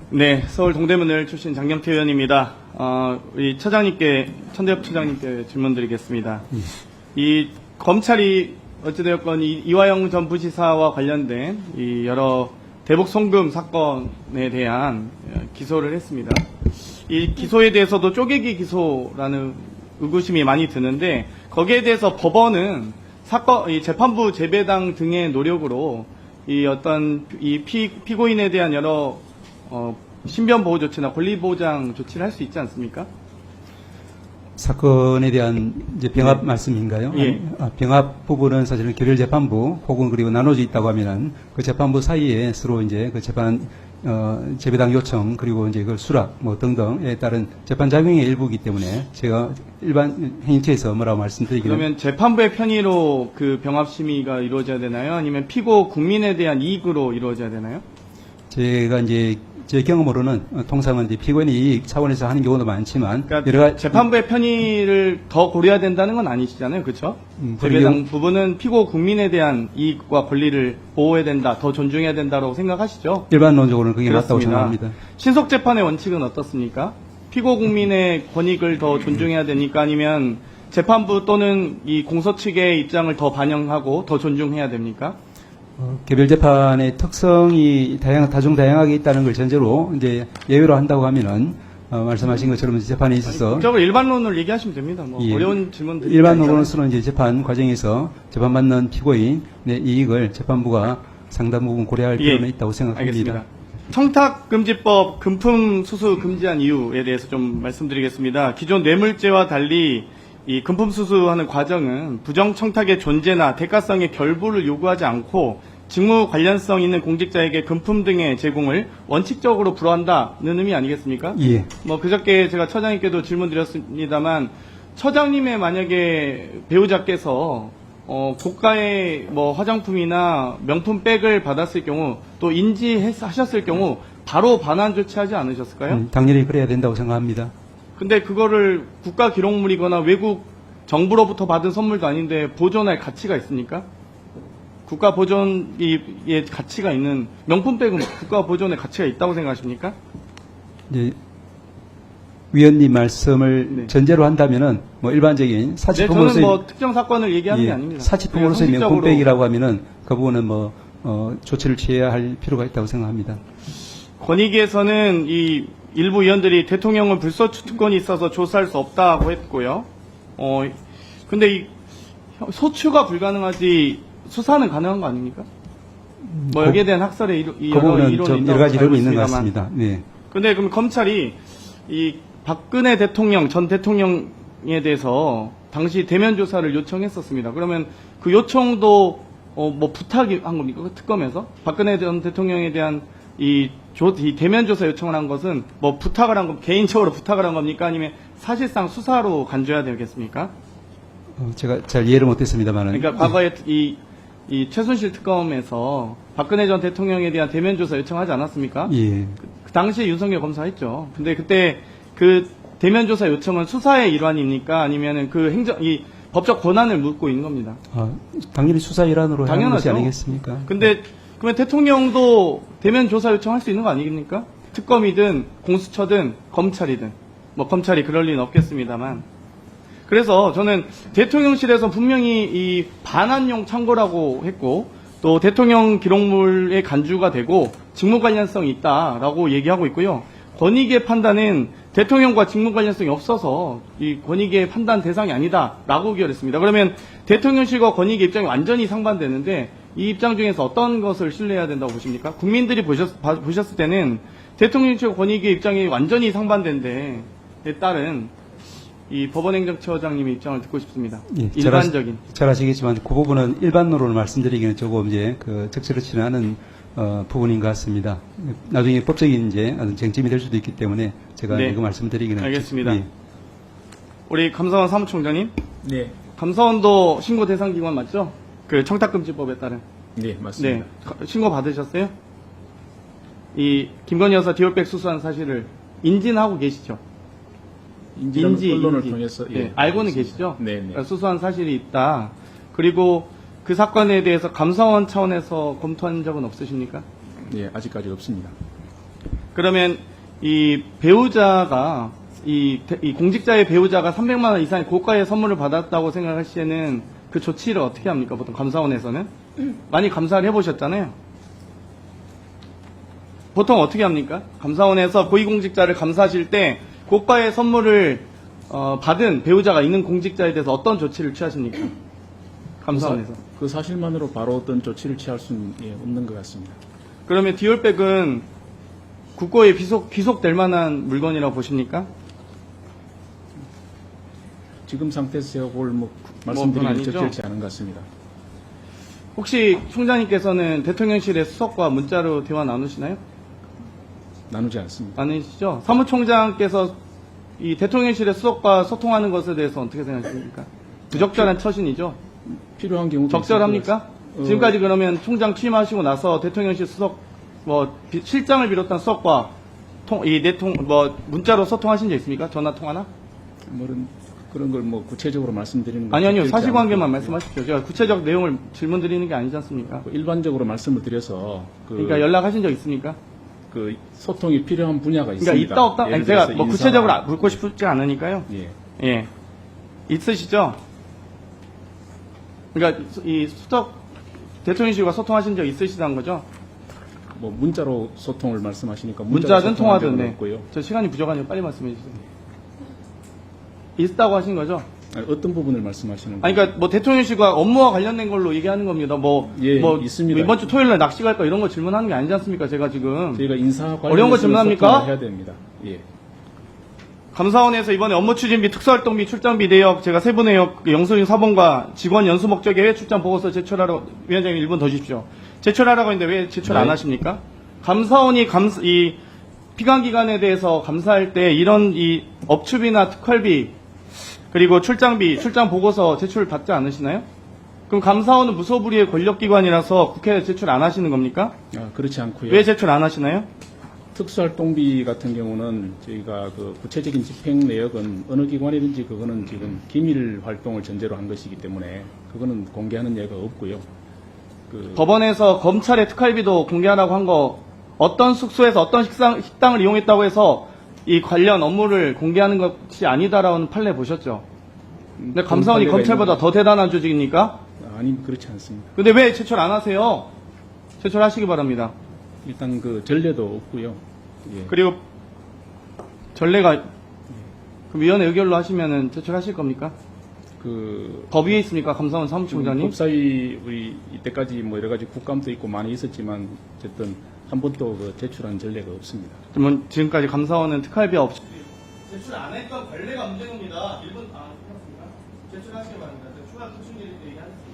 네, 서울 동대문을 출신 장경태 의원입니다. 우리 천대엽 처장님께 질문드리겠습니다. 이 검찰이 어찌되었건 이화영 전 부지사와 관련된 이 여러 대북 송금 사건에 대한 기소를 했습니다. 이 기소에 대해서도 쪼개기 기소라는 의구심이 많이 드는데 거기에 대해서 법원은 이 재판부 재배당 등의 노력으로 이 피고인에 대한 여러 신변 보호 조치나 권리 보장 조치를 할 수 있지 않습니까? 사건에 대한 이제 병합 말씀인가요? 예. 병합 부분은 사실은 개별 재판부 혹은 그리고 나눠져 있다고 하면은 그 재판부 사이에 서로 이제 그 재배당 요청 그리고 이제 그 수락 뭐 등등에 따른 재판 작용의 일부이기 때문에 제가 일반 행위처에서 뭐라고 말씀드리기는 그러면 재판부의 편의로 그 병합 심의가 이루어져야 되나요? 아니면 피고 국민에 대한 이익으로 이루어져야 되나요? 제가 이제 제 경험으로는 통상은 이제 피고인의 이익 차원에서 하는 경우도 많지만 그러니까 여러 가지 재판부의 편의를 더 고려해야 된다는 건 아니시잖아요, 그렇죠? 재배당 부분은 피고 국민에 대한 이익과 권리를 보호해야 된다, 더 존중해야 된다고 생각하시죠? 일반론적으로는 그게 맞다고 그렇습니다. 생각합니다. 신속 재판의 원칙은 어떻습니까? 피고 국민의 권익을 더 존중해야 되니까 아니면 재판부 또는 이 공소 측의 입장을 더 반영하고 더 존중해야 됩니까? 개별 재판의 특성이 다중다양하게 있다는 걸 전제로 이제 예외로 한다고 하면은 말씀하신 것처럼 재판에 있어서 국적으로 일반론을 얘기하시면 됩니다. 뭐 예. 어려운 질문 드리지 일반론으로서는 이제 재판 과정에서 재판받는 피고인의 이익을 재판부가 상당 부분 고려할 필요는 있다고 생각합니다. 알겠습니다. 청탁금지법 금품 수수 금지한 이유에 대해서 좀 말씀드리겠습니다. 기존 뇌물죄와 달리 이 금품 수수하는 과정은 부정 청탁의 존재나 대가성의 결부를 요구하지 않고 직무 관련성 있는 공직자에게 금품 등의 제공을 원칙적으로 불허한다는 의미 아니겠습니까? 예. 뭐 그저께 제가 처장님께도 질문드렸습니다만 처장님의 만약에 배우자께서 고가의 뭐 화장품이나 명품 백을 받았을 경우 또 인지하셨을 경우 바로 반환 조치하지 않으셨을까요? 당연히 그래야 된다고 생각합니다. 근데 그거를 국가 기록물이거나 외국 정부로부터 받은 선물도 아닌데 보존할 가치가 있습니까? 국가 보존의 가치가 있는 명품백은 국가 보존의 가치가 있다고 생각하십니까? 이제 위원님 말씀을 전제로 한다면은 뭐 일반적인 네, 사치품으로서의 저는 뭐 특정 사건을 얘기하는 게 아닙니다. 사치품으로서의 그냥 명품백이라고 하면은 그 부분은 뭐 조치를 취해야 할 필요가 있다고 생각합니다. 권익위에서는 이 일부 의원들이 대통령은 불소추 특권이 있어서 조사할 수 없다고 했고요. 근데 이 소추가 불가능하지 수사는 가능한 거 아닙니까? 뭐 여기에 대한 학설의 그 부분은 좀 여러 가지 이론이 있는 것 같습니다. 네. 근데 그럼 검찰이 이 박근혜 대통령 전 대통령에 대해서 당시 대면 조사를 요청했었습니다. 그러면 그 요청도 뭐 부탁이 한 겁니까? 그 특검에서 박근혜 전 대통령에 대한 이 대면 조사 요청을 한 것은 뭐 부탁을 한 거, 개인적으로 부탁을 한 겁니까? 아니면 사실상 수사로 간주해야 되겠습니까? 제가 잘 이해를 못했습니다만은. 그러니까 과거에 이 최순실 특검에서 박근혜 전 대통령에 대한 대면 조사 요청하지 않았습니까? 예. 그 당시에 윤석열 검사 했죠. 근데 그때 그 대면 조사 요청은 수사의 일환입니까? 아니면은 이 법적 권한을 묻고 있는 겁니다. 당연히 수사 일환으로 하는 것이 당연하죠. 아니겠습니까? 근데 그러면 대통령도 대면 조사 요청할 수 있는 거 아닙니까? 특검이든 공수처든 검찰이든 뭐 검찰이 그럴 리는 없겠습니다만. 그래서 저는 대통령실에서 분명히 이 반환용 창고라고 했고 또 대통령 기록물의 간주가 되고 직무 관련성이 있다라고 얘기하고 있고요. 권익위의 판단은 대통령과 직무 관련성이 없어서 이 권익위의 판단 대상이 아니다라고 의결했습니다. 그러면 대통령실과 권익위 입장이 완전히 상반되는데 이 입장 중에서 어떤 것을 신뢰해야 된다고 보십니까? 국민들이 보셨을 때는 대통령실과 권익위의 입장이 완전히 상반된데 따른 이 법원행정처장님의 입장을 듣고 싶습니다. 예, 일반적인. 잘 아시겠지만 그 부분은 일반론으로 말씀드리기는 조금 이제 적절치는 않은 부분인 것 같습니다. 나중에 법적인 이제 쟁점이 될 수도 있기 때문에 제가 네. 이거 말씀드리기는 알겠습니다. 예. 우리 감사원 사무총장님, 네, 감사원도 신고 대상 기관 맞죠? 그 청탁금지법에 따른. 네 맞습니다. 신고 받으셨어요? 이 김건희 여사 디올백 수수한 사실을 인지하고 계시죠? 언론을 통해서 네, 알고는 계시죠? 네. 그러니까 수수한 사실이 있다. 그리고 그 사건에 대해서 감사원 차원에서 검토한 적은 없으십니까? 네, 아직까지 없습니다. 그러면 이 배우자가 이 공직자의 배우자가 300만 원 이상의 고가의 선물을 받았다고 생각할 시에는 그 조치를 어떻게 합니까? 보통 감사원에서는 많이 감사를 해보셨잖아요. 보통 어떻게 합니까? 감사원에서 고위공직자를 감사하실 때 고가의 선물을 받은 배우자가 있는 공직자에 대해서 어떤 조치를 취하십니까? 감사원에서. 그 사실만으로 바로 어떤 조치를 취할 수는 없는 것 같습니다. 그러면 디올백은 국고에 귀속될 만한 물건이라고 보십니까? 지금 상태에서 제가 그걸 그건 말씀드리기 아니죠? 적절치 않은 것 같습니다. 혹시 총장님께서는 대통령실의 수석과 문자로 대화 나누시나요? 나누지 않습니다. 나누시죠? 사무총장께서 이 대통령실의 수석과 소통하는 것에 대해서 어떻게 생각하십니까? 부적절한 처신이죠? 필요한 경우도 적절합니까? 있을 것 지금까지 그러면 총장 취임하시고 나서 대통령실 수석, 실장을 비롯한 수석과 문자로 소통하신 적 있습니까? 전화 통화나? 그런 걸 구체적으로 말씀드리는 건 아니요. 적절치 사실관계만 않고, 말씀하십시오. 제가 구체적 내용을 질문 드리는 게 아니지 않습니까? 일반적으로 말씀을 드려서 그러니까 연락하신 적 있습니까? 그 소통이 필요한 분야가 그러니까 있습니다. 있다 없다? 예를 아니, 제가 들어서 구체적으로 묻고 싶지 않으니까요. 예. 예. 있으시죠? 그러니까 이 수석 대통령실과 소통하신 적 있으시다는 거죠? 문자로 소통을 말씀하시니까 문자든 통화든 네. 없고요. 저 시간이 부족하니까 빨리 말씀해 주세요. 있다고 하신 거죠? 아니, 어떤 부분을 말씀하시는 아니, 거예요? 그러니까 대통령실과 업무와 관련된 걸로 얘기하는 겁니다. 예, 있습니다. 이번 주 토요일 날 낚시 갈 거 이런 거 질문하는 게 아니지 않습니까? 제가 지금 저희가 인사 어려운 거 관련해서 질문합니까? 소통을 해야 됩니다. 예. 감사원에서 이번에 업무 추진비, 특수활동비, 출장비 내역, 제가 세부 내역, 영수증 사본과 직원 연수 목적의 해외 출장 보고서 제출하러, 위원장님 1분 더 주십시오. 제출하라고 했는데 왜 제출 안 네. 하십니까? 감사원이 이 피감기관에 대해서 감사할 때 이런 이 업추비나 특활비, 그리고 출장비, 출장 보고서 제출 받지 않으시나요? 그럼 감사원은 무소불위의 권력기관이라서 국회에 제출 안 하시는 겁니까? 그렇지 않고요. 왜 제출 안 하시나요? 특수활동비 같은 경우는 저희가 그 구체적인 집행 내역은 어느 기관이든지 그거는 지금 기밀 활동을 전제로 한 것이기 때문에 그거는 공개하는 예가 없고요. 법원에서 검찰의 특활비도 공개하라고 한 거 어떤 숙소에서 어떤 식당을 이용했다고 해서 이 관련 업무를 공개하는 것이 아니다라는 판례 보셨죠? 근데 감사원이 그런 판례가 검찰보다 있는 더 대단한 조직입니까? 아니 그렇지 않습니다. 근데 왜 제출 안 하세요? 제출하시기 바랍니다. 일단 그 전례도 없고요. 예. 그리고 전례가 그 위원회 의결로 하시면은 제출하실 겁니까? 법 위에 있습니까? 감사원 사무총장님? 법사위 우리 이때까지 여러 가지 국감도 있고 많이 있었지만 어쨌든 한 번도 제출한 전례가 없습니다. 그러면 지금까지 감사원은 특활비 없이 제출 안 했던 관례가 문제입니다. 1분 제출하시기 바랍니다. 추가 특충 얘기하겠습니다.